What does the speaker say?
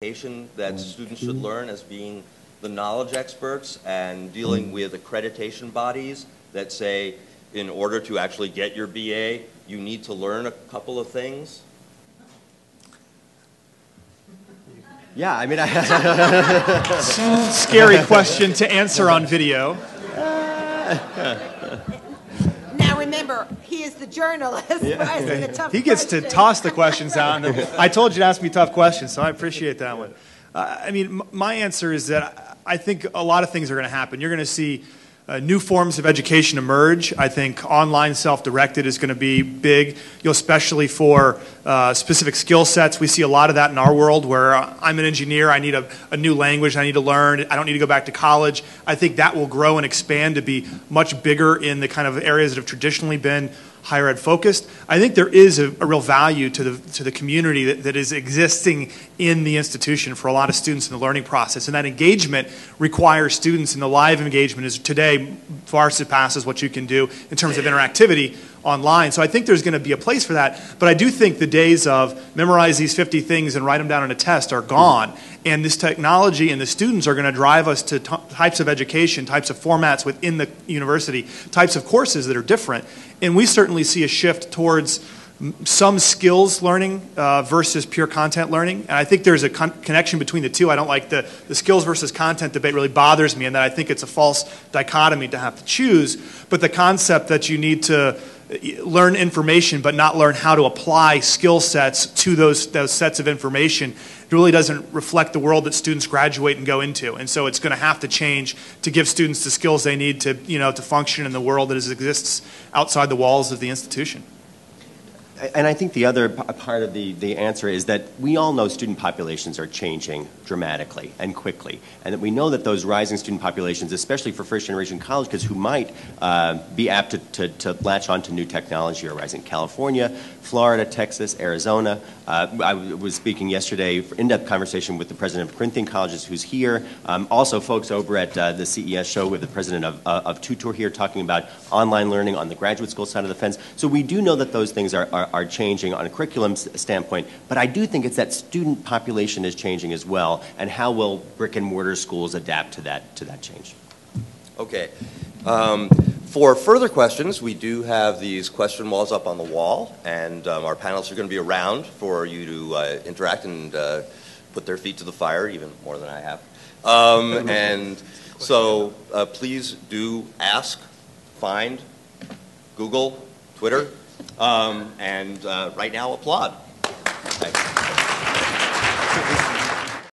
that students should learn as being the knowledge experts and dealing with accreditation bodies that say in order to actually get your BA, you need to learn a couple of things? Yeah, I mean, scary question to answer on video. Now remember, he is the journalist. Asking the tough He gets to toss the questions out. I told you to ask me tough questions, so I appreciate that one. I mean, my answer is that I think a lot of things are going to happen. You're going to see new forms of education emerge. I think online self-directed is going to be big, especially for specific skill sets. We see a lot of that in our world where I'm an engineer, I need a new language I need to learn, I don't need to go back to college. I think that will grow and expand to be much bigger in the kind of areas that have traditionally been higher ed focused. I think there is a real value to the community that is existing in the institution for a lot of students in the learning process. And that engagement requires students, and the live engagement is today far surpasses what you can do in terms of interactivity online. So I think there's going to be a place for that. But I do think the days of memorize these 50 things and write them down on a test are gone. And this technology and the students are going to drive us to types of education, types of formats within the university, types of courses that are different. And we certainly see a shift towards some skills learning versus pure content learning. And I think there's a connection between the two. I don't like the skills versus content debate really bothers me, and that I think it's a false dichotomy to have to choose. But the concept that you need to learn information but not learn how to apply skill sets to those sets of information really doesn't reflect the world that students graduate and go into. And so it's going to have to change to give students the skills they need to, to function in the world that exists outside the walls of the institution. And I think the other part of the answer is that we all know student populations are changing dramatically and quickly. And that we know that those rising student populations, especially for first-generation college kids who might be apt to latch on to new technology, are rising. California, Florida, Texas, Arizona. I was speaking yesterday, in-depth conversation with the president of Corinthian colleges who's here. Also folks over at the CES show with the president of Tutor here talking about online learning on the graduate school side of the fence. So we do know that those things are changing on a curriculum standpoint, but I do think it's that student population is changing as well, and how will brick and mortar schools adapt to that change? Okay. For further questions, we do have these question walls up on the wall, and our panelists are going to be around for you to interact and put their feet to the fire, even more than I have. And so please do ask, find, Google, Twitter, and right now applaud.